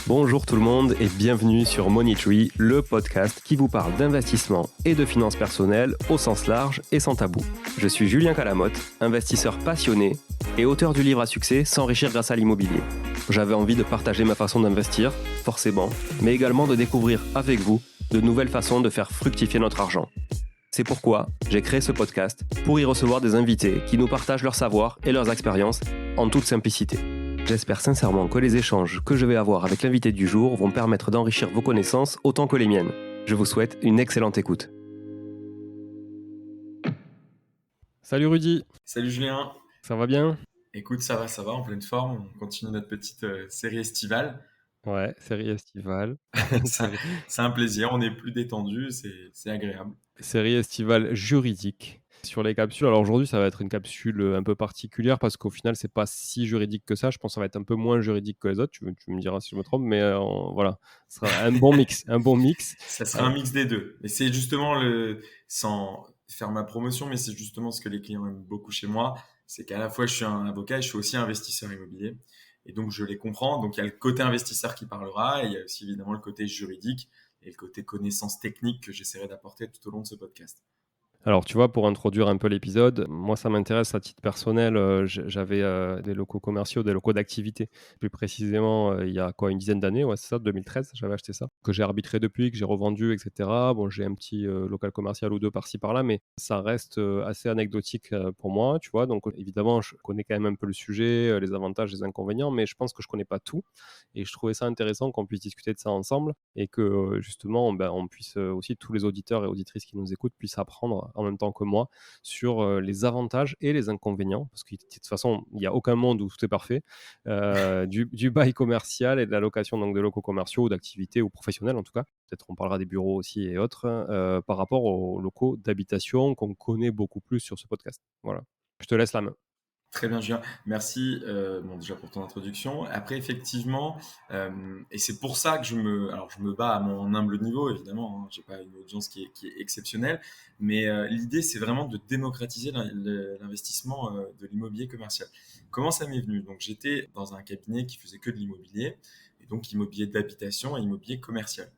Bonjour tout le monde et bienvenue sur Money Tree, le podcast qui vous parle d'investissement et de finances personnelles au sens large et sans tabou. Je suis Julien Calamotte, investisseur passionné et auteur du livre à succès S'enrichir grâce à l'immobilier. J'avais envie de partager ma façon d'investir, forcément, mais également de découvrir avec vous de nouvelles façons de faire fructifier notre argent. C'est pourquoi j'ai créé ce podcast pour y recevoir des invités qui nous partagent leur savoir et leurs expériences en toute simplicité. J'espère sincèrement que les échanges que je vais avoir avec l'invité du jour vont permettre d'enrichir vos connaissances autant que les miennes. Je vous souhaite une excellente écoute. Salut Rudy. Salut Julien. Ça va bien ? Écoute, ça va, en pleine forme. On continue notre petite série estivale. Ouais, série estivale. C'est un plaisir, on est plus détendu, c'est agréable. Série estivale juridique sur les capsules. Alors aujourd'hui, ça va être une capsule un peu particulière parce qu'au final, c'est pas si juridique que ça. Je pense que ça va être un peu moins juridique que les autres. Tu me diras si je me trompe, mais voilà, ce sera un bon mix. Ça sera un mix des deux. Et c'est justement sans faire ma promotion, mais c'est justement ce que les clients aiment beaucoup chez moi, c'est qu'à la fois je suis un avocat et je suis aussi investisseur immobilier. Et donc je les comprends. Donc il y a le côté investisseur qui parlera et il y a aussi évidemment le côté juridique et le côté connaissance technique que j'essaierai d'apporter tout au long de ce podcast. Alors, tu vois, pour introduire un peu l'épisode, moi, ça m'intéresse à titre personnel. J'avais des locaux commerciaux, des locaux d'activité. Plus précisément, il y a une dizaine d'années, ouais, c'est ça, 2013, j'avais acheté ça, que j'ai arbitré depuis, que j'ai revendu, etc. Bon, j'ai un petit local commercial ou deux par-ci, par-là, mais ça reste assez anecdotique pour moi, tu vois. Donc, évidemment, je connais quand même un peu le sujet, les avantages, les inconvénients, mais je pense que je connais pas tout. Et je trouvais ça intéressant qu'on puisse discuter de ça ensemble et que justement, on puisse aussi, tous les auditeurs et auditrices qui nous écoutent, puissent apprendre en même temps que moi sur les avantages et les inconvénients, parce que de toute façon, il n'y a aucun monde où tout est parfait, du bail commercial et de la location donc, de locaux commerciaux ou d'activités ou professionnels en tout cas. Peut-être on parlera des bureaux aussi et autres, par rapport aux locaux d'habitation qu'on connaît beaucoup plus sur ce podcast. Voilà, je te laisse la main. Très bien, Julien. Merci déjà pour ton introduction. Après, effectivement, et c'est pour ça que je me bats à mon humble niveau, évidemment. Hein, j'ai pas une audience qui est exceptionnelle, mais l'idée, c'est vraiment de démocratiser l'investissement de l'immobilier commercial. Comment ça m'est venu? Donc, j'étais dans un cabinet qui faisait que de l'immobilier, et donc immobilier d'habitation et immobilier commercial.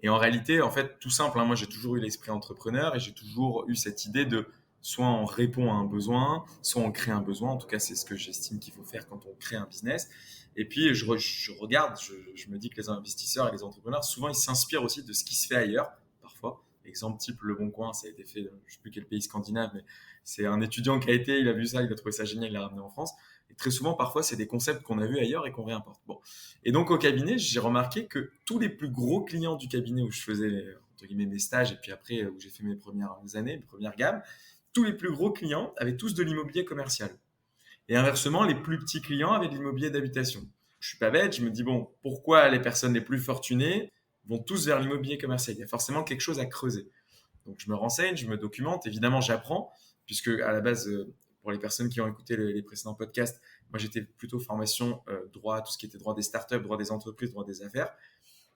Et en réalité, en fait, tout simple, hein, moi, j'ai toujours eu l'esprit entrepreneur et j'ai toujours eu cette idée de soit on répond à un besoin, soit on crée un besoin. En tout cas, c'est ce que j'estime qu'il faut faire quand on crée un business. Et puis, je regarde, je me dis que les investisseurs et les entrepreneurs, souvent, ils s'inspirent aussi de ce qui se fait ailleurs, parfois. Exemple type Le Bon Coin, ça a été fait, je ne sais plus quel pays scandinave, mais c'est un étudiant qui a été, il a vu ça, il a trouvé ça génial, il l'a ramené en France. Et très souvent, parfois, c'est des concepts qu'on a vus ailleurs et qu'on réimporte. Bon. Et donc, au cabinet, j'ai remarqué que tous les plus gros clients du cabinet où je faisais, entre guillemets, mes stages et puis après, où j'ai fait mes premières années, mes premières gammes, tous les plus gros clients avaient tous de l'immobilier commercial. Et inversement, les plus petits clients avaient de l'immobilier d'habitation. Je suis pas bête, je me dis, bon, pourquoi les personnes les plus fortunées vont tous vers l'immobilier commercial? Il y a forcément quelque chose à creuser. Donc, je me renseigne, je me documente. Évidemment, j'apprends, puisque à la base, pour les personnes qui ont écouté les précédents podcasts, moi, j'étais plutôt formation droit, tout ce qui était droit des startups, droit des entreprises, droit des affaires.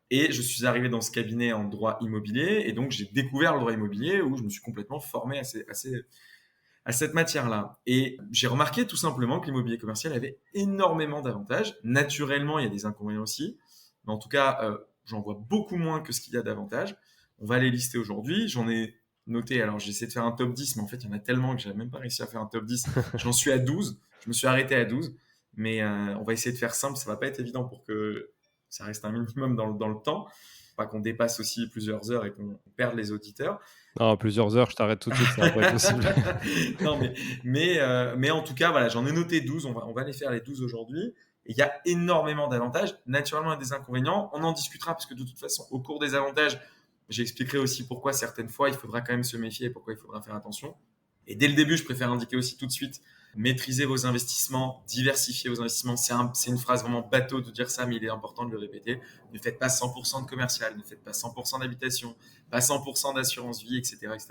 Et je suis arrivé dans ce cabinet en droit immobilier. Et donc, j'ai découvert le droit immobilier où je me suis complètement formé à cette matière-là. Et j'ai remarqué tout simplement que l'immobilier commercial avait énormément d'avantages. Naturellement, il y a des inconvénients aussi. Mais en tout cas, j'en vois beaucoup moins que ce qu'il y a d'avantages. On va les lister aujourd'hui. J'en ai noté, alors j'ai essayé de faire un top 10, mais en fait, il y en a tellement que je n'avais même pas réussi à faire un top 10. J'en suis à 12. Je me suis arrêté à 12. Mais on va essayer de faire simple. Ça ne va pas être évident pour que ça reste un minimum dans le temps. Pas qu'on dépasse aussi plusieurs heures et qu'on perde les auditeurs. Non, plusieurs heures, je t'arrête tout de suite, ça va pas être possible. Non, mais en tout cas, voilà, j'en ai noté 12. On va les faire les 12 aujourd'hui. Et il y a énormément d'avantages. Naturellement, il y a des inconvénients. On en discutera parce que de toute façon, au cours des avantages, j'expliquerai aussi pourquoi certaines fois, il faudra quand même se méfier et pourquoi il faudra faire attention. Et dès le début, je préfère indiquer aussi tout de suite, maîtriser vos investissements, diversifier vos investissements. C'est une phrase vraiment bateau de dire ça, mais il est important de le répéter. Ne faites pas 100% de commercial, ne faites pas 100% d'habitation, pas 100% d'assurance vie, etc., etc.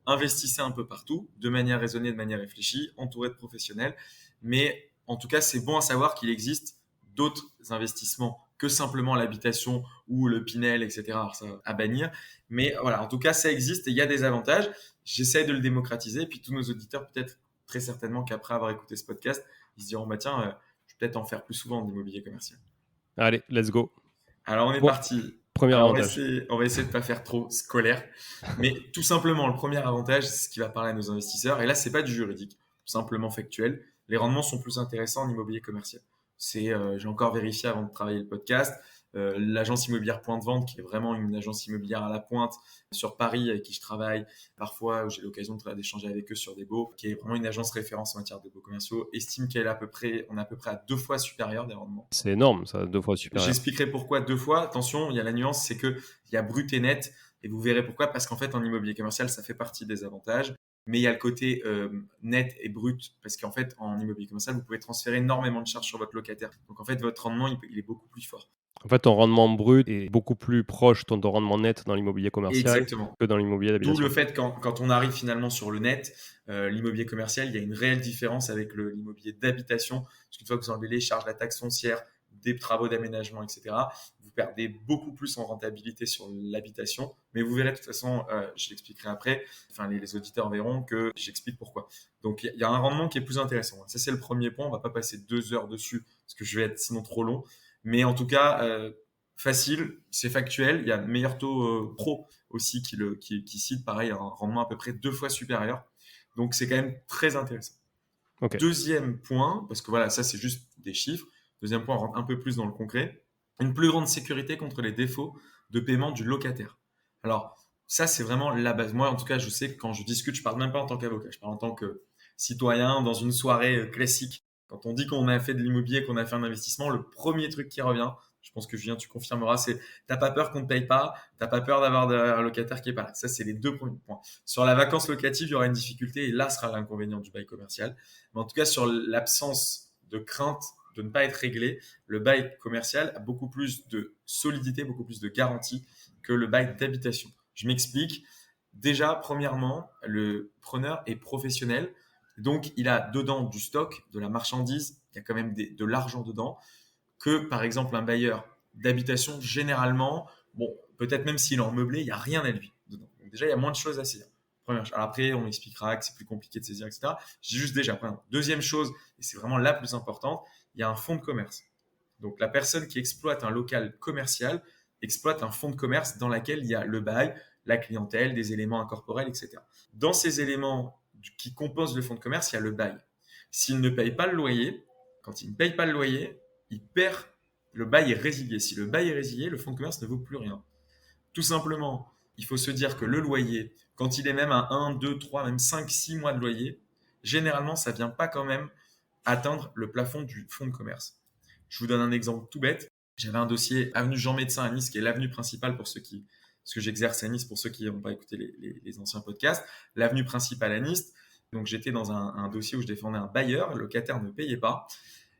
Investissez un peu partout, de manière raisonnée, de manière réfléchie, entouré de professionnels. Mais en tout cas, c'est bon à savoir qu'il existe d'autres investissements que simplement l'habitation ou le Pinel, etc. Alors ça, à bannir. Mais voilà, en tout cas, ça existe et il y a des avantages. J'essaie de le démocratiser. Puis tous nos auditeurs, peut-être très certainement qu'après avoir écouté ce podcast, ils se diront, bah tiens, je vais peut-être en faire plus souvent de l'immobilier commercial. Allez, let's go. Alors, on est Bon, parti. premier Alors, avantage. on va essayer de pas faire trop scolaire. Mais tout simplement, le premier avantage, c'est ce qui va parler à nos investisseurs. Et là, c'est pas du juridique, tout simplement factuel. Les rendements sont plus intéressants en immobilier commercial. J'ai encore vérifié avant de travailler le podcast. L'agence immobilière Point de Vente, qui est vraiment une agence immobilière à la pointe sur Paris avec qui je travaille, parfois où j'ai l'occasion d'échanger avec eux sur des baux, qui est vraiment une agence référence en matière de baux commerciaux, estime on est à peu près à 2 fois supérieur des rendements. C'est énorme, ça, 2 fois supérieur. J'expliquerai pourquoi 2 fois. Attention, il y a la nuance, c'est que il y a brut et net, et vous verrez pourquoi. Parce qu'en fait, en immobilier commercial, ça fait partie des avantages. Mais il y a le côté net et brut, parce qu'en fait, en immobilier commercial, vous pouvez transférer énormément de charges sur votre locataire. Donc en fait, votre rendement, il est beaucoup plus fort. En fait, ton rendement brut est beaucoup plus proche de ton rendement net dans l'immobilier commercial Exactement. que dans l'immobilier D'où le d'habitation. fait quand on arrive finalement sur le net, l'immobilier commercial, il y a une réelle différence avec l'immobilier d'habitation. Parce qu'une fois que vous enlevez les charges, la taxe foncière, des travaux d'aménagement, etc., vous perdez beaucoup plus en rentabilité sur l'habitation. Mais vous verrez de toute façon, je l'expliquerai après, enfin les auditeurs verront que j'explique pourquoi. Donc il y a un rendement qui est plus intéressant. Ça c'est le premier point, on va pas passer 2 heures dessus, parce que je vais être sinon trop long. Mais en tout cas, facile, c'est factuel, il y a meilleur taux pro aussi qui cite pareil un rendement à peu près 2 fois supérieur. Donc c'est quand même très intéressant. Ok. Deuxième point, parce que voilà, ça c'est juste des chiffres. Deuxième point, on rentre un peu plus dans le concret. Une plus grande sécurité contre les défauts de paiement du locataire. Alors, ça c'est vraiment la base. Moi, en tout cas, je sais que quand je discute, je parle même pas en tant qu'avocat, je parle en tant que citoyen dans une soirée classique. Quand on dit qu'on a fait de l'immobilier, qu'on a fait un investissement, le premier truc qui revient, je pense que Julien, tu confirmeras, c'est t'as pas peur qu'on ne paye pas, t'as pas peur d'avoir un locataire qui est pas là. Ça, c'est les deux premiers points. Sur la vacance locative, il y aura une difficulté et là sera l'inconvénient du bail commercial. Mais en tout cas, sur l'absence de crainte de ne pas être réglé, le bail commercial a beaucoup plus de solidité, beaucoup plus de garantie que le bail d'habitation. Je m'explique. Déjà, premièrement, le preneur est professionnel. Donc, il a dedans du stock, de la marchandise, il y a quand même de l'argent dedans, que par exemple un bailleur d'habitation, généralement, bon, peut-être même s'il est en meublé, il n'y a rien à lui dedans. Donc déjà, il y a moins de choses à saisir. Première chose. Alors après, on m'expliquera que c'est plus compliqué de saisir, etc. Je dis juste déjà. Deuxième chose, et c'est vraiment la plus importante, il y a un fonds de commerce. Donc la personne qui exploite un local commercial exploite un fonds de commerce dans lequel il y a le bail, la clientèle, des éléments incorporels, etc. Dans ces éléments qui composent le fonds de commerce, il y a le bail. S'il ne paye pas le loyer, quand il ne paye pas le loyer, il perd, le bail est résilié. Si le bail est résilié, le fonds de commerce ne vaut plus rien. Tout simplement, il faut se dire que le loyer, quand il est même à 1, 2, 3, même 5, 6 mois de loyer, généralement, ça ne vient pas quand même atteindre le plafond du fonds de commerce. Je vous donne un exemple tout bête. J'avais un dossier avenue Jean Médecin à Nice, qui est l'avenue principale parce que j'exerce à Nice pour ceux qui n'ont pas écouté les anciens podcasts. L'avenue principale à Nice. Donc j'étais dans un dossier où je défendais un bailleur, le locataire ne payait pas.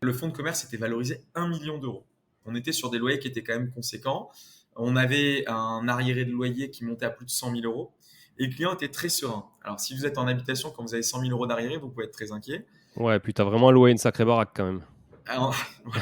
Le fonds de commerce était valorisé 1 million d'euros. On était sur des loyers qui étaient quand même conséquents. On avait un arriéré de loyer qui montait à plus de 100 000 euros. Et le client était très serein. Alors, si vous êtes en habitation, quand vous avez 100 000 euros d'arriéré, vous pouvez être très inquiet. Ouais, puis t'as vraiment loué une sacrée baraque quand même. Alors,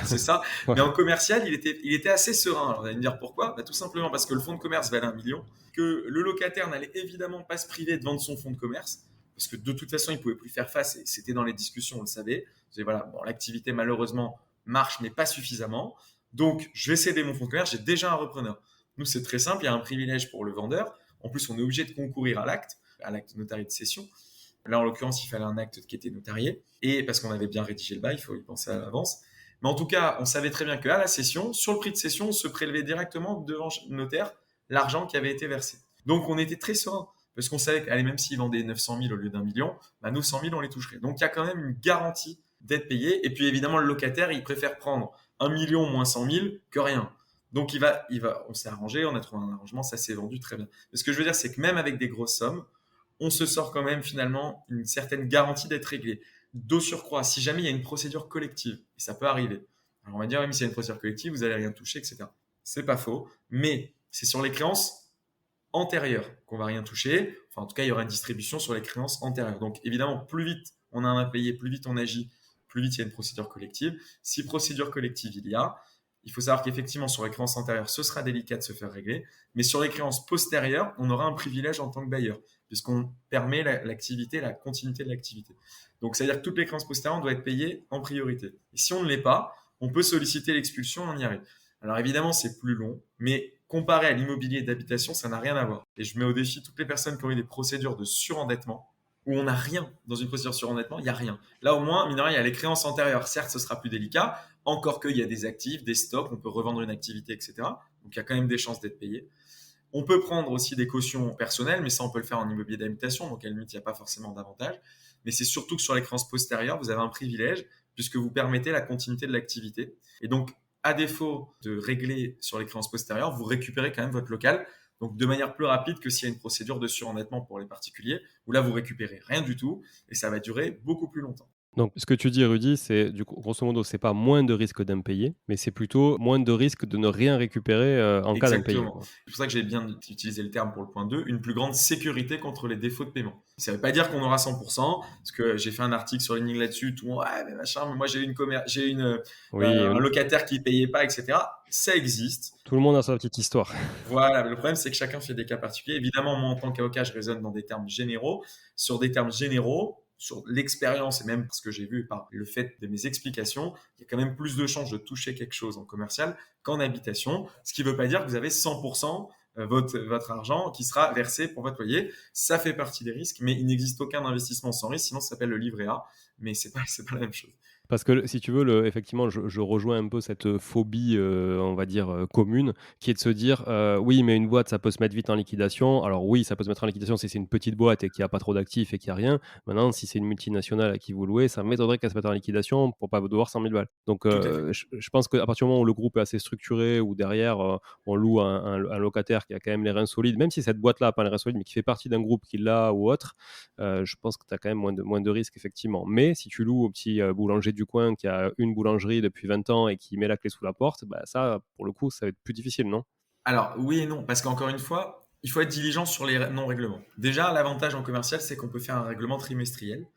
c'est ça. Ouais. Mais en commercial, il était assez serein. Alors, vous allez me dire pourquoi? Tout simplement parce que le fonds de commerce valait 1 million, que le locataire n'allait évidemment pas se priver de vendre son fonds de commerce, parce que de toute façon, il ne pouvait plus faire face, et c'était dans les discussions, on le savait. Voilà, bon, l'activité, malheureusement, marche, mais pas suffisamment. Donc, je vais céder mon fonds de commerce, j'ai déjà un repreneur. Nous, c'est très simple, il y a un privilège pour le vendeur. En plus, on est obligé de concourir à l'acte notarié de cession. Là, en l'occurrence, il fallait un acte qui était notarié, et parce qu'on avait bien rédigé le bail, il faut y penser à l'avance. Mais en tout cas, on savait très bien qu'à la cession, sur le prix de cession, on se prélevait directement devant le notaire l'argent qui avait été versé. Donc, on était très serein, parce qu'on savait qu'allez, même s'ils vendaient 900 000 au lieu d'1 million, nous, 100 000, on les toucherait. Donc, il y a quand même une garantie d'être payé. Et puis, évidemment, le locataire, il préfère prendre 1 million moins 100 000 que rien. Donc, on s'est arrangé, on a trouvé un arrangement, ça s'est vendu très bien. Mais ce que je veux dire, c'est que même avec des grosses sommes, on se sort quand même finalement une certaine garantie d'être réglé. D'au surcroît, si jamais il y a une procédure collective, et ça peut arriver, alors on va dire, même s'il y a une procédure collective, vous n'allez rien toucher, etc. C'est pas faux, mais c'est sur les créances antérieures qu'on va rien toucher. Enfin, en tout cas, il y aura une distribution sur les créances antérieures. Donc, évidemment, plus vite on a un impayé, plus vite on agit, plus vite il y a une procédure collective. Si procédure collective il faut savoir qu'effectivement, sur les créances antérieures, ce sera délicat de se faire régler, mais sur les créances postérieures, on aura un privilège en tant que bailleur, puisqu'on permet l'activité, la continuité de l'activité. Donc, c'est-à-dire que toutes les créances postérieures doivent être payées en priorité. Et si on ne l'est pas, on peut solliciter l'expulsion, on y arrive. Alors évidemment, c'est plus long, mais comparé à l'immobilier d'habitation, ça n'a rien à voir. Et je mets au défi toutes les personnes qui ont eu des procédures de surendettement, où on n'a rien dans une procédure de surendettement, il n'y a rien. Là, au moins, mine de rien, il y a les créances antérieures. Certes, ce sera plus délicat, encore qu'il y a des actifs, des stocks, on peut revendre une activité, etc. Donc, il y a quand même des chances d'être payé. On peut prendre aussi des cautions personnelles, mais ça, on peut le faire en immobilier d'habitation, donc à la limite, il n'y a pas forcément d'avantage. Mais c'est surtout que sur les créances postérieures, vous avez un privilège, puisque vous permettez la continuité de l'activité. Et donc, à défaut de régler sur les créances postérieures, vous récupérez quand même votre local, donc de manière plus rapide que s'il y a une procédure de surendettement pour les particuliers, où là, vous récupérez rien du tout, et ça va durer beaucoup plus longtemps. Donc, ce que tu dis, Rudy, c'est du coup, grosso modo, c'est pas moins de risque d'impayé, mais c'est plutôt moins de risque de ne rien récupérer en cas d'impayé, Exactement. quoi. C'est pour ça que j'ai bien utilisé le terme pour le point 2, une plus grande sécurité contre les défauts de paiement. Ça ne veut pas dire qu'on aura 100%, parce que j'ai fait un article sur LinkedIn là-dessus, tout le monde, ouais, mais machin, mais moi Oui, un locataire qui ne payait pas, etc. Ça existe. tout le monde a sa petite histoire. Voilà, le problème, c'est que chacun fait des cas particuliers. Évidemment, moi, en tant qu'avocat, je raisonne dans des termes généraux. Sur des termes généraux, sur l'expérience et même ce que j'ai vu par le fait de mes explications, il y a quand même plus de chances de toucher quelque chose en commercial qu'en habitation. Ce qui ne veut pas dire que vous avez 100% votre argent qui sera versé pour votre loyer. Ça fait partie des risques, mais il n'existe aucun investissement sans risque, sinon ça s'appelle le livret A, mais c'est pas la même chose. Parce que si tu veux, effectivement, je rejoins un peu cette phobie, on va dire, commune, qui est de se dire, oui, mais une boîte, ça peut se mettre vite en liquidation. Alors oui, ça peut se mettre en liquidation si c'est une petite boîte et qu'il n'y a pas trop d'actifs et qu'il n'y a rien. Maintenant, si c'est une multinationale à qui vous louez, ça m'étonnerait qu'elle se mette en liquidation pour pas vous devoir 100 000 balles. Donc, Tout à fait. je pense qu'à partir du moment où le groupe est assez structuré, où derrière, on loue un locataire qui a quand même les reins solides, même si cette boîte-là n'a pas les reins solides, mais qui fait partie d'un groupe qui l'a ou autre, je pense que tu as quand même moins de risques, effectivement. Mais si tu loues au petit boulanger du coin qui a une boulangerie depuis 20 ans et qui met la clé sous la porte, bah ça, pour le coup, ça va être plus difficile, non? Alors, oui et non, parce qu'encore une fois, il faut être diligent sur les non-règlements. Déjà, l'avantage en commercial, c'est qu'on peut faire un règlement trimestriel.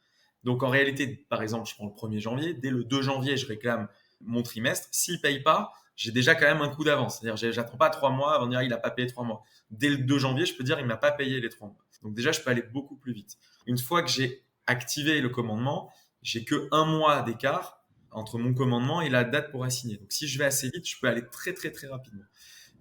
Donc, en réalité, par exemple, je prends le 1er janvier, dès le 2 janvier, je réclame mon trimestre. S'il ne paye pas, j'ai déjà quand même un coup d'avance. C'est-à-dire, j'attends pas 3 mois avant de dire il n'a pas payé 3 mois. Dès le 2 janvier, je peux dire il ne m'a pas payé les 3 mois. Donc, déjà, je peux aller beaucoup plus vite. Une fois que j'ai activé le commandement, j'ai que 1 mois d'écart entre mon commandement et la date pour assigner. Donc, si je vais assez vite, je peux aller très, très, très rapidement.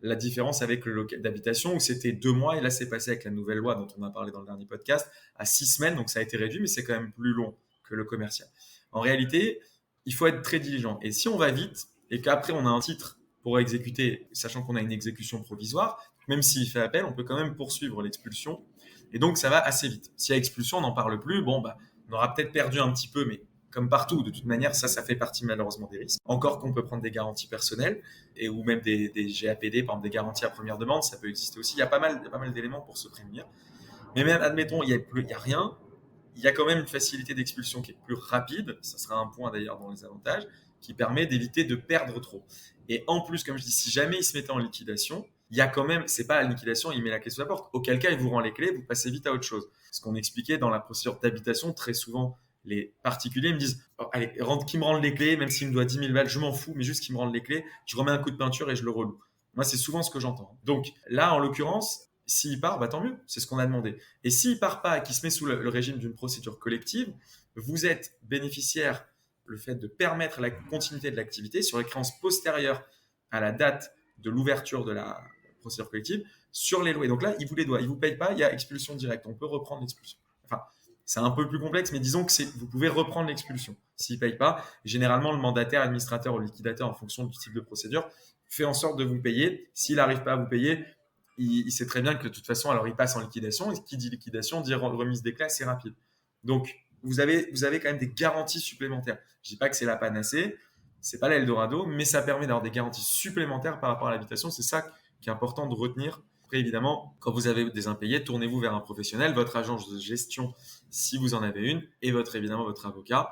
La différence avec le local d'habitation où c'était 2 mois et là c'est passé avec la nouvelle loi dont on a parlé dans le dernier podcast à 6 semaines, donc ça a été réduit, mais c'est quand même plus long que le commercial. En réalité, il faut être très diligent. Et si on va vite et qu'après on a un titre pour exécuter, sachant qu'on a une exécution provisoire, même s'il fait appel, on peut quand même poursuivre l'expulsion. Et donc ça va assez vite. S'il y a expulsion, on n'en parle plus. Bon, bah, on aura peut-être perdu un petit peu, mais comme partout, de toute manière, ça fait partie malheureusement des risques. Encore qu'on peut prendre des garanties personnelles et ou même des GAPD, par exemple des garanties à première demande, ça peut exister aussi. Il y a pas mal d'éléments pour se prémunir. Mais même, admettons, il y a rien, il y a quand même une facilité d'expulsion qui est plus rapide. Ça sera un point d'ailleurs dans les avantages qui permet d'éviter de perdre trop. Et en plus, comme je dis, si jamais il se mettait en liquidation, il y a quand même, c'est pas la liquidation, il met la clé sous la porte. Auquel cas, il vous rend les clés, vous passez vite à autre chose. Ce qu'on expliquait dans la procédure d'habitation, très souvent, les particuliers me disent oh, allez, qu'il me rende les clés, même s'il me doit 10 000 balles, je m'en fous, mais juste qu'il me rende les clés, je remets un coup de peinture et je le reloue. Moi, c'est souvent ce que j'entends. Donc là, en l'occurrence, s'il part, bah, tant mieux, c'est ce qu'on a demandé. Et s'il part pas et qu'il se met sous le régime d'une procédure collective, vous êtes bénéficiaire le fait de permettre la continuité de l'activité sur les créances postérieures à la date de l'ouverture de la procédure collective sur les loyers. Donc là, il vous les doit, il vous paye pas, il y a expulsion directe. On peut reprendre l'expulsion. Enfin, c'est un peu plus complexe, mais disons que vous pouvez reprendre l'expulsion s'il ne paye pas. Généralement, le mandataire, administrateur ou liquidateur, en fonction du type de procédure, fait en sorte de vous payer. S'il n'arrive pas à vous payer, il sait très bien que de toute façon, alors il passe en liquidation. Et qui dit liquidation dit remise des clés assez rapide. Donc, vous avez quand même des garanties supplémentaires. Je ne dis pas que c'est la panacée, c'est pas l'Eldorado, mais ça permet d'avoir des garanties supplémentaires par rapport à l'habitation. C'est ça qui est important de retenir. Après, évidemment, quand vous avez des impayés, tournez-vous vers un professionnel, votre agence de gestion, si vous en avez une, et évidemment votre avocat,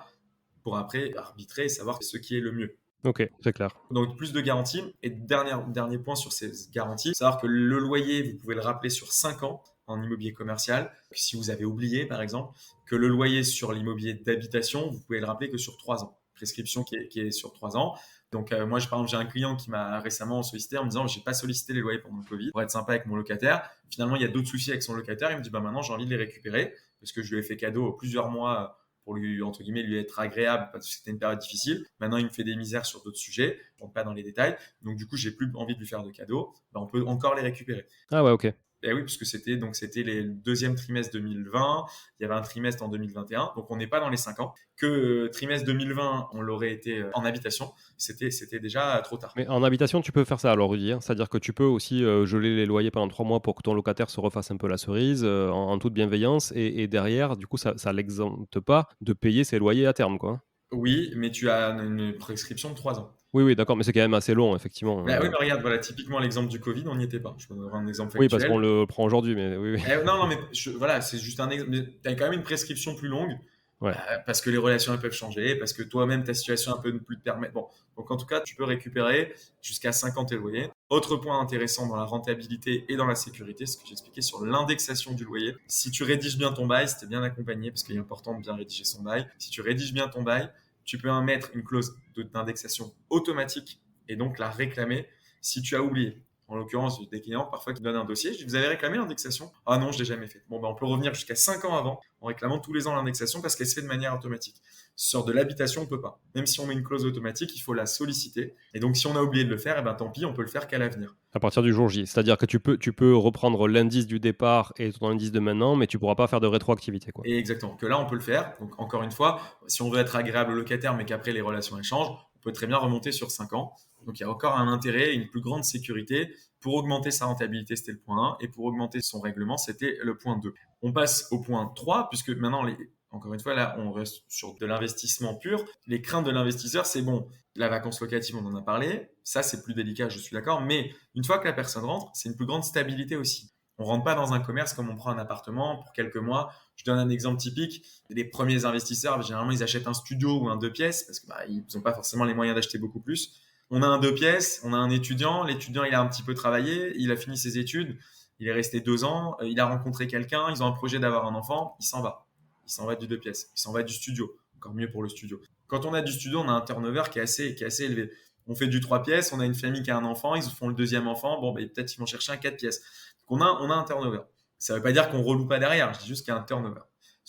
pour après arbitrer et savoir ce qui est le mieux. Ok, c'est clair. Donc, plus de garanties. Et dernier point sur ces garanties, savoir que le loyer, vous pouvez le rappeler sur 5 ans en immobilier commercial. Si vous avez oublié, par exemple, que le loyer sur l'immobilier d'habitation, vous pouvez le rappeler que sur 3 ans. Prescription qui est sur 3 ans. Donc, moi, par exemple, j'ai un client qui m'a récemment sollicité en me disant « j'ai pas sollicité les loyers pendant le Covid pour être sympa avec mon locataire. Finalement, il y a d'autres soucis avec son locataire. Il me dit bah, « maintenant, j'ai envie de les récupérer parce que je lui ai fait cadeau plusieurs mois pour lui, entre guillemets, lui être agréable parce que c'était une période difficile. Maintenant, il me fait des misères sur d'autres sujets. Je ne rentre pas dans les détails. Donc, du coup, j'ai plus envie de lui faire de cadeaux. Ben, on peut encore les récupérer. Ah ouais, ok. Et oui, puisque c'était les deuxième trimestre 2020, il y avait un trimestre en 2021, donc on n'est pas dans les 5 ans. Que trimestre 2020, on l'aurait été en habitation, c'était déjà trop tard. Mais en habitation, tu peux faire ça alors, Rudy, hein. C'est-à-dire que tu peux aussi geler les loyers pendant 3 mois pour que ton locataire se refasse un peu la cerise en toute bienveillance. Et derrière, du coup, ça ne l'exempte pas de payer ses loyers à terme, quoi. Oui, mais tu as une prescription de 3 ans. Oui, oui, d'accord, mais c'est quand même assez long, effectivement. Bah oui, mais regarde, voilà, typiquement l'exemple du Covid, on n'y était pas. Je peux donner un exemple Oui, parce qu'on factuel. le prend aujourd'hui, mais oui, oui. Non, non, mais voilà, c'est juste un exemple. Tu as quand même une prescription plus longue. Ouais. Parce que les relations elles peuvent changer, parce que toi-même ta situation un peu ne plus te permet. Bon, donc en tout cas, tu peux récupérer jusqu'à 50 tes loyers. Autre point intéressant dans la rentabilité et dans la sécurité, ce que j'expliquais sur l'indexation du loyer. Si tu rédiges bien ton bail, si tu es bien accompagné, parce qu'il est important de bien rédiger son bail, si tu rédiges bien ton bail, tu peux mettre une clause d'indexation automatique et donc la réclamer si tu as oublié. En l'occurrence, des clients parfois qui me donnent un dossier, je dis, vous avez réclamé l'indexation? Ah non, je l'ai jamais fait. Bon, ben, on peut revenir jusqu'à 5 ans avant en réclamant tous les ans l'indexation parce qu'elle se fait de manière automatique. Sur de l'habitation, on peut pas. Même si on met une clause automatique, il faut la solliciter. Et donc, si on a oublié de le faire, eh ben, tant pis, on peut le faire qu'à l'avenir. À partir du jour J. C'est-à-dire que tu peux reprendre l'indice du départ et ton indice de maintenant, mais tu pourras pas faire de rétroactivité, quoi. Et exactement. Que là, on peut le faire. Donc, encore une fois, si on veut être agréable au locataire, mais qu'après les relations elles changent, on peut très bien remonter sur 5 ans. Donc, il y a encore un intérêt, une plus grande sécurité. Pour augmenter sa rentabilité, c'était le point 1. Et pour augmenter son règlement, c'était le point 2. On passe au point 3, puisque maintenant, encore une fois, là, on reste sur de l'investissement pur. Les craintes de l'investisseur, c'est bon. La vacance locative, on en a parlé. Ça, c'est plus délicat, je suis d'accord. Mais une fois que la personne rentre, c'est une plus grande stabilité aussi. On rentre pas dans un commerce comme on prend un appartement pour quelques mois. Je donne un exemple typique. Les premiers investisseurs, généralement, ils achètent un studio ou un 2 pièces parce qu'ils n'ont pas forcément les moyens d'acheter beaucoup plus. On a un 2 pièces, on a un étudiant. L'étudiant, il a un petit peu travaillé, il a fini ses études, il est resté 2 ans, il a rencontré quelqu'un, ils ont un projet d'avoir un enfant, il s'en va. Il s'en va du 2 pièces, il s'en va du studio. Encore mieux pour le studio. Quand on a du studio, on a un turnover qui est assez élevé. On fait du 3 pièces, on a une famille qui a un enfant, ils font le deuxième enfant, bon, ben, peut-être ils vont chercher un 4 pièces. Donc on a un turnover. Ça ne veut pas dire qu'on ne reloue pas derrière, je dis juste qu'il y a un turnover.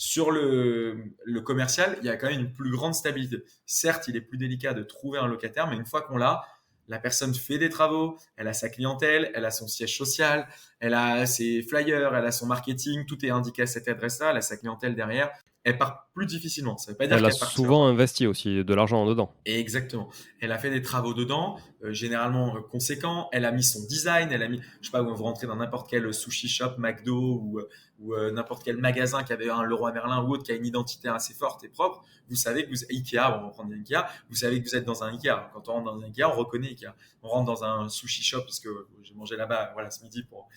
Sur le commercial, il y a quand même une plus grande stabilité. Certes, il est plus délicat de trouver un locataire, mais une fois qu'on l'a, la personne fait des travaux, elle a sa clientèle, elle a son siège social, elle a ses flyers, elle a son marketing, tout est indiqué à cette adresse-là, elle a sa clientèle derrière. Elle part plus difficilement. Ça ne veut pas dire Elle a qu'elle partira souvent pas. investi aussi de l'argent dedans. Et exactement. Elle a fait des travaux dedans, généralement conséquents. Elle a mis son design. Elle a mis, je sais pas, vous rentrez dans n'importe quel sushi shop, McDo ou n'importe quel magasin qui avait un Leroy Merlin ou autre qui a une identité assez forte et propre. Vous savez que vous Ikea, on va prendre Ikea. Vous savez que vous êtes dans un Ikea. Quand on rentre dans un Ikea, on reconnaît Ikea. On rentre dans un sushi shop parce que j'ai mangé là-bas, voilà, ce midi pour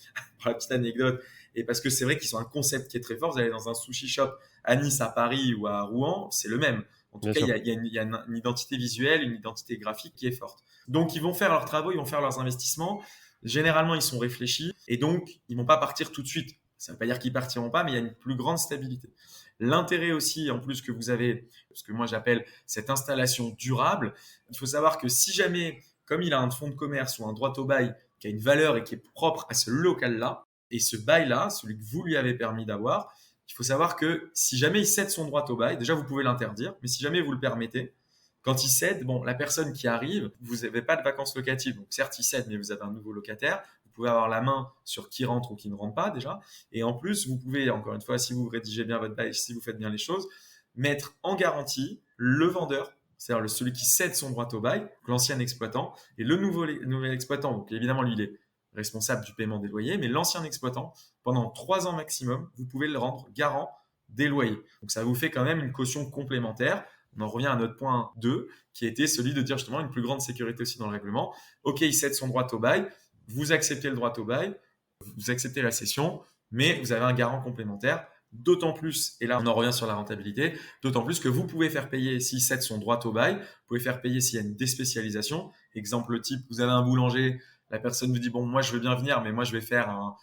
la petite anecdote. Et parce que c'est vrai qu'ils ont un concept qui est très fort. Vous allez dans un sushi shop à Nice, à Paris ou à Rouen, c'est le même. En tout Bien cas, sûr. il y a une identité visuelle, une identité graphique qui est forte. Donc, ils vont faire leurs travaux, ils vont faire leurs investissements. Généralement, ils sont réfléchis et donc, ils vont pas partir tout de suite. Ça ne veut pas dire qu'ils partiront pas, mais il y a une plus grande stabilité. L'intérêt aussi, en plus, que vous avez, ce que moi j'appelle cette installation durable, il faut savoir que si jamais, comme il a un fonds de commerce ou un droit au bail qui a une valeur et qui est propre à ce local-là, et ce bail-là, celui que vous lui avez permis d'avoir, il faut savoir que si jamais il cède son droit au bail, déjà vous pouvez l'interdire, mais si jamais vous le permettez, quand il cède, bon, la personne qui arrive, vous n'avez pas de vacances locatives, donc certes il cède, mais vous avez un nouveau locataire, vous pouvez avoir la main sur qui rentre ou qui ne rentre pas déjà, et en plus vous pouvez, encore une fois, si vous rédigez bien votre bail, si vous faites bien les choses, mettre en garantie le vendeur, c'est-à-dire celui qui cède son droit au bail, l'ancien exploitant, et le nouvel exploitant, donc évidemment lui il est responsable du paiement des loyers, mais l'ancien exploitant, pendant 3 ans maximum, vous pouvez le rendre garant des loyers. Donc ça vous fait quand même une caution complémentaire. On en revient à notre point 2, qui était celui de dire justement une plus grande sécurité aussi dans le règlement. Ok, il cède son droit au bail, vous acceptez le droit au bail, vous acceptez la cession, mais vous avez un garant complémentaire. D'autant plus, et là on en revient sur la rentabilité, d'autant plus que vous pouvez faire payer s'il cède son droit au bail, vous pouvez faire payer s'il y a une déspécialisation. Exemple type, vous avez un boulanger, la personne vous dit bon moi je veux bien venir, mais moi je vais faire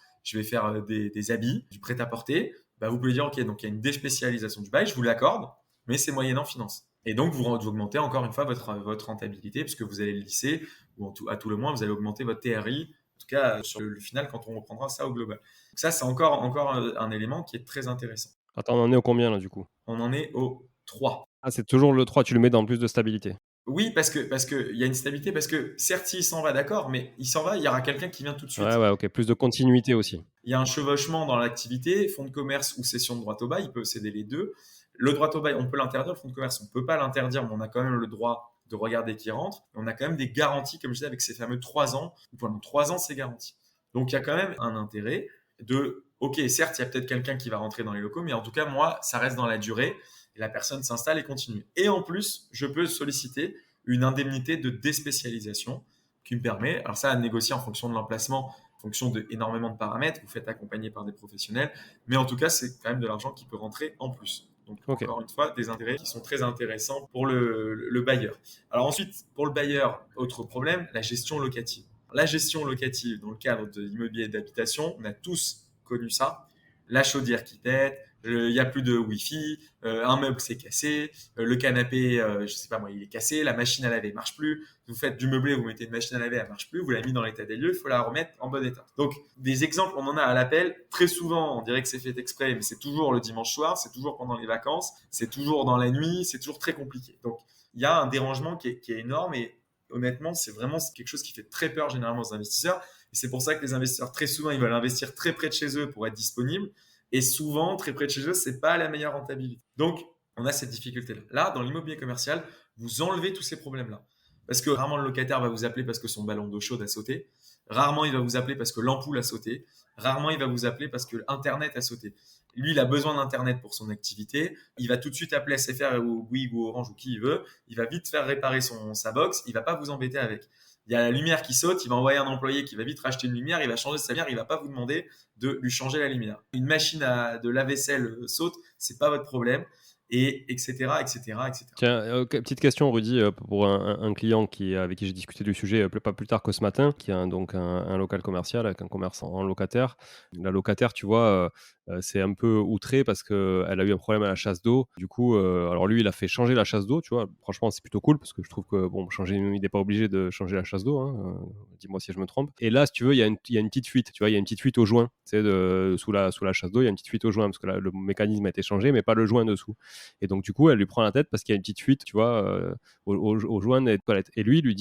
des habits, du prêt-à-porter. Bah, vous pouvez dire ok, donc il y a une déspécialisation du bail, je vous l'accorde, mais c'est moyennant finance. Et donc vous augmentez encore une fois votre rentabilité puisque vous allez le lisser, ou à tout le moins vous allez augmenter votre TRI, en tout cas sur le final quand on reprendra ça au global. Donc ça c'est encore un élément qui est très intéressant. Attends, on en est au combien là du coup? On en est au 3. Ah, c'est toujours le 3, tu le mets dans plus de stabilité. Oui, parce que il y a une stabilité, parce que certes, s'il s'en va, d'accord, mais il s'en va, il y aura quelqu'un qui vient tout de Ouais, suite. ouais, OK, plus de continuité aussi. Il y a un chevauchement dans l'activité, fonds de commerce ou cession de droit au bail, il peut céder les deux. Le droit au bail, on peut l'interdire, le fonds de commerce, on ne peut pas l'interdire, mais on a quand même le droit de regarder qui rentre. On a quand même des garanties, comme je disais, avec ces fameux 3 ans, où pendant 3 ans, c'est garanti. Donc il y a quand même un intérêt de, ok, certes, il y a peut-être quelqu'un qui va rentrer dans les locaux, mais en tout cas, moi, ça reste dans la durée, et la personne s'installe et continue. Et en plus, je peux solliciter une indemnité de déspécialisation qui me permet, alors ça, à négocier en fonction de l'emplacement, en fonction de énormément de paramètres, vous faites accompagner par des professionnels, mais en tout cas, c'est quand même de l'argent qui peut rentrer en plus. Donc, OK. encore une fois, des intérêts qui sont très intéressants pour le bailleur. Alors ensuite, pour le bailleur, autre problème, la gestion locative. La gestion locative dans le cadre de l'immobilier d'habitation, on a tous connu ça. La chaudière qui pète, il n'y a plus de Wi-Fi, un meuble s'est cassé, le canapé, je sais pas moi, il est cassé, la machine à laver marche plus. Vous faites du meublé, vous mettez une machine à laver, elle marche plus, vous l'avez mis dans l'état des lieux, il faut la remettre en bon état. Donc, des exemples, on en a à l'appel. Très souvent, on dirait que c'est fait exprès, mais c'est toujours le dimanche soir, c'est toujours pendant les vacances, c'est toujours dans la nuit, c'est toujours très compliqué. Donc, il y a un dérangement qui est énorme et honnêtement, c'est vraiment quelque chose qui fait très peur généralement aux investisseurs. Et c'est pour ça que les investisseurs, très souvent, ils veulent investir très près de chez eux pour être disponibles. Et souvent, très près de chez eux, c'est pas la meilleure rentabilité. Donc, on a cette difficulté-là. Là, dans l'immobilier commercial, vous enlevez tous ces problèmes-là. Parce que rarement le locataire va vous appeler parce que son ballon d'eau chaude a sauté. Rarement il va vous appeler parce que l'ampoule a sauté. Rarement il va vous appeler parce que Internet a sauté. Lui, il a besoin d'Internet pour son activité. Il va tout de suite appeler SFR ou Bouygues ou Orange ou qui il veut. Il va vite faire réparer sa box. Il va pas vous embêter avec. Il y a la lumière qui saute. Il va envoyer un employé qui va vite racheter une lumière. Il va changer sa lumière. Il va pas vous demander de lui changer la lumière. Une machine de lave-vaisselle saute. C'est pas votre problème. Et etc. etc. etc. Tiens, petite question, Rudy, pour un client avec qui j'ai discuté du sujet pas plus tard que ce matin, qui a donc un local commercial avec un commerce en locataire. La locataire, tu vois, c'est un peu outré parce qu'elle a eu un problème à la chasse d'eau. Du coup, alors lui, il a fait changer la chasse d'eau, tu vois. Franchement, c'est plutôt cool parce que je trouve que, bon, il n'est pas obligé de changer la chasse d'eau, hein, dis-moi si je me trompe. Et là, si tu veux, il y a une petite fuite, tu vois, il y a une petite fuite au joint, tu sais, sous la chasse d'eau, il y a une petite fuite au joint parce que le mécanisme a été changé, mais pas le joint dessous. Et donc, du coup, elle lui prend la tête parce qu'il y a une petite fuite, tu vois, au joint des toilettes. Et lui, il lui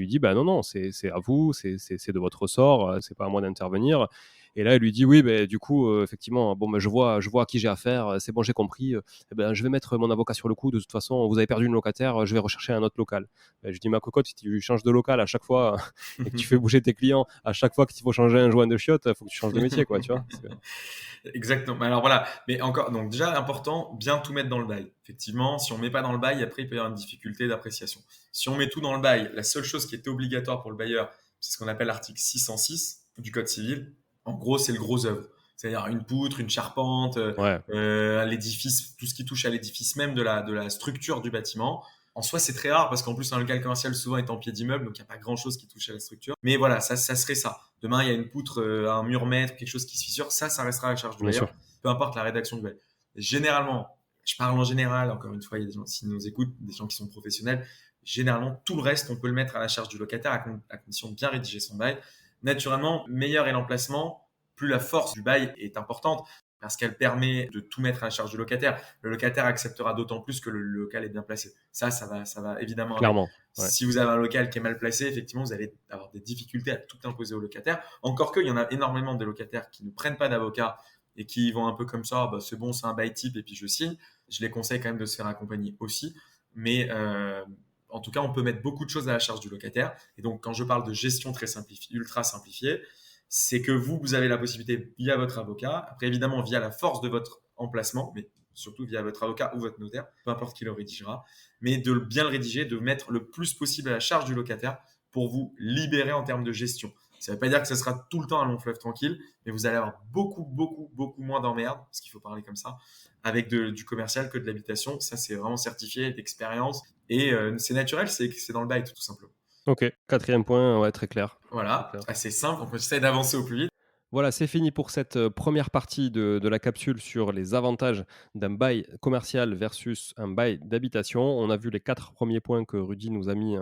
dit, bah non, non, c'est à vous, c'est de votre ressort, c'est pas à moi d'intervenir. Et là, elle lui dit, oui, ben du coup, effectivement, bon, ben, je vois à qui j'ai affaire, c'est bon, j'ai compris. Eh ben, je vais mettre mon avocat sur le coup. De toute façon, vous avez perdu une locataire, je vais rechercher un autre local. Ben, je lui dis, ma cocotte, si tu changes de local à chaque fois et que tu fais bouger tes clients à chaque fois qu'il faut changer un joint de chiottes, il faut que tu changes de métier, quoi, tu vois. Exactement. Alors voilà. Mais encore, donc déjà, important, bien tout mettre dans le bail. Effectivement, si on met pas dans le bail, après, il peut y avoir une difficulté d'appréciation. Si on met tout dans le bail, la seule chose qui est obligatoire pour le bailleur, c'est ce qu'on appelle l'article 606 du Code civil. En gros, c'est le gros œuvre. C'est-à-dire une poutre, une charpente, Ouais, l'édifice, tout ce qui touche à l'édifice même de la structure du bâtiment. En soi, c'est très rare parce qu'en plus, un local commercial souvent est en pied d'immeuble, donc il n'y a pas grand-chose qui touche à la structure. Mais voilà, ça serait ça. Demain, il y a une poutre, un mur mètre, quelque chose qui se fissure, ça restera à la charge du bien bailleur, sûr. peu importe la rédaction du bail. Généralement, je parle en général, encore une fois, il y a des gens qui nous écoutent, des gens qui sont professionnels. Généralement, tout le reste, on peut le mettre à la charge du locataire à condition de bien rédiger son bail. Naturellement, meilleur est l'emplacement, plus la force du bail est importante parce qu'elle permet de tout mettre à la charge du locataire. Le locataire acceptera d'autant plus que le local est bien placé. Ça va évidemment avec. Clairement. Ouais. Si vous avez un local qui est mal placé, effectivement, vous allez avoir des difficultés à tout imposer au locataire. Encore qu'il y en a énormément de locataires qui ne prennent pas d'avocat et qui vont un peu comme ça, bah, c'est bon, c'est un bail type et puis je signe. Je les conseille quand même de se faire accompagner aussi. Mais en tout cas, on peut mettre beaucoup de choses à la charge du locataire. Et donc, quand je parle de gestion très simplifiée, ultra simplifiée, c'est que vous avez la possibilité via votre avocat, après évidemment via la force de votre emplacement, mais surtout via votre avocat ou votre notaire, peu importe qui le rédigera, mais de bien le rédiger, de mettre le plus possible à la charge du locataire pour vous libérer en termes de gestion. Ça ne veut pas dire que ce sera tout le temps un long fleuve tranquille, mais vous allez avoir beaucoup, beaucoup, beaucoup moins d'emmerdes, parce qu'il faut parler comme ça, avec du commercial que de l'habitation. Ça, c'est vraiment certifié d'expérience. Et c'est naturel, c'est dans le bail, tout simplement. Ok, quatrième point, ouais, très clair. Très Voilà, clair. assez simple. On essaie d'avancer au plus vite. Voilà, c'est fini pour cette première partie de la capsule sur les avantages d'un bail commercial versus un bail d'habitation. On a vu les 4 premiers points que Rudy nous a mis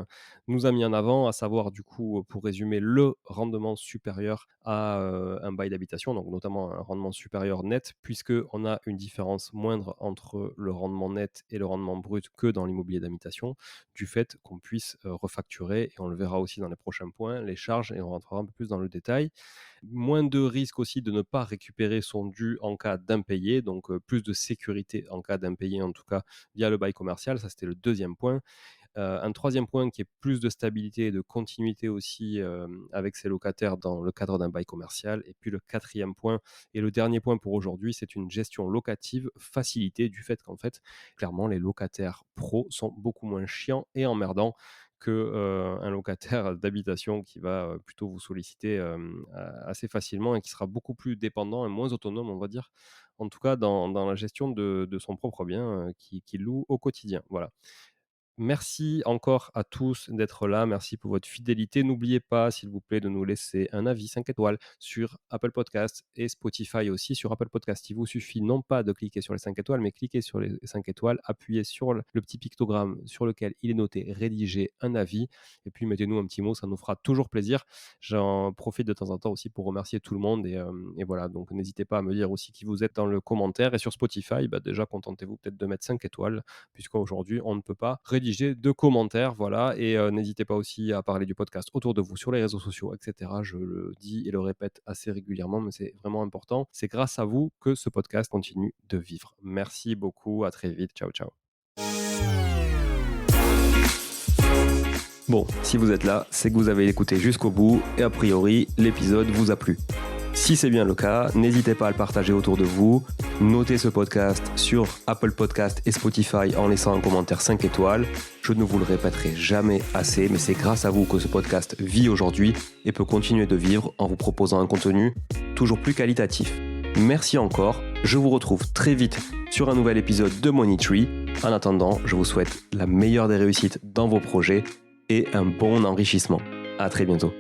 en avant, à savoir du coup, pour résumer, le rendement supérieur à, un bail d'habitation, donc notamment un rendement supérieur net, puisqu'on a une différence moindre entre le rendement net et le rendement brut que dans l'immobilier d'habitation, du fait qu'on puisse, refacturer et on le verra aussi dans les prochains points, les charges et on rentrera un peu plus dans le détail. Moins de risques aussi de ne pas récupérer son dû en cas d'impayé, donc plus de sécurité en cas d'impayé, en tout cas via le bail commercial. Ça, c'était le deuxième point. Un troisième point qui est plus de stabilité et de continuité aussi avec ses locataires dans le cadre d'un bail commercial. Et puis le quatrième point et le dernier point pour aujourd'hui, c'est une gestion locative facilitée du fait qu'en fait, clairement, les locataires pros sont beaucoup moins chiants et emmerdants que un locataire d'habitation qui va plutôt vous solliciter assez facilement et qui sera beaucoup plus dépendant et moins autonome, on va dire, en tout cas dans la gestion de son propre bien qu'il loue au quotidien. Voilà. Merci encore à tous d'être là. Merci pour votre fidélité. N'oubliez pas, s'il vous plaît, de nous laisser un avis 5 étoiles sur Apple Podcast et Spotify aussi. Sur Apple Podcast, il vous suffit non pas de cliquer sur les 5 étoiles, mais cliquer sur les 5 étoiles, appuyez sur le petit pictogramme sur lequel il est noté rédiger un avis et puis mettez-nous un petit mot, ça nous fera toujours plaisir. J'en profite de temps en temps aussi pour remercier tout le monde et voilà, donc n'hésitez pas à me dire aussi qui vous êtes dans le commentaire et sur Spotify, déjà contentez-vous peut-être de mettre 5 étoiles puisqu'aujourd'hui on ne peut pas rédiger de commentaires, voilà, et n'hésitez pas aussi à parler du podcast autour de vous sur les réseaux sociaux, etc. Je le dis et le répète assez régulièrement, mais c'est vraiment important. C'est grâce à vous que ce podcast continue de vivre. Merci beaucoup, à très vite, ciao ciao. Bon, si vous êtes là, c'est que vous avez écouté jusqu'au bout et a priori, l'épisode vous a plu. Si c'est bien le cas, n'hésitez pas à le partager autour de vous. Notez ce podcast sur Apple Podcast et Spotify en laissant un commentaire 5 étoiles. Je ne vous le répéterai jamais assez, mais c'est grâce à vous que ce podcast vit aujourd'hui et peut continuer de vivre en vous proposant un contenu toujours plus qualitatif. Merci encore, je vous retrouve très vite sur un nouvel épisode de Money Tree. En attendant, je vous souhaite la meilleure des réussites dans vos projets et un bon enrichissement. À très bientôt.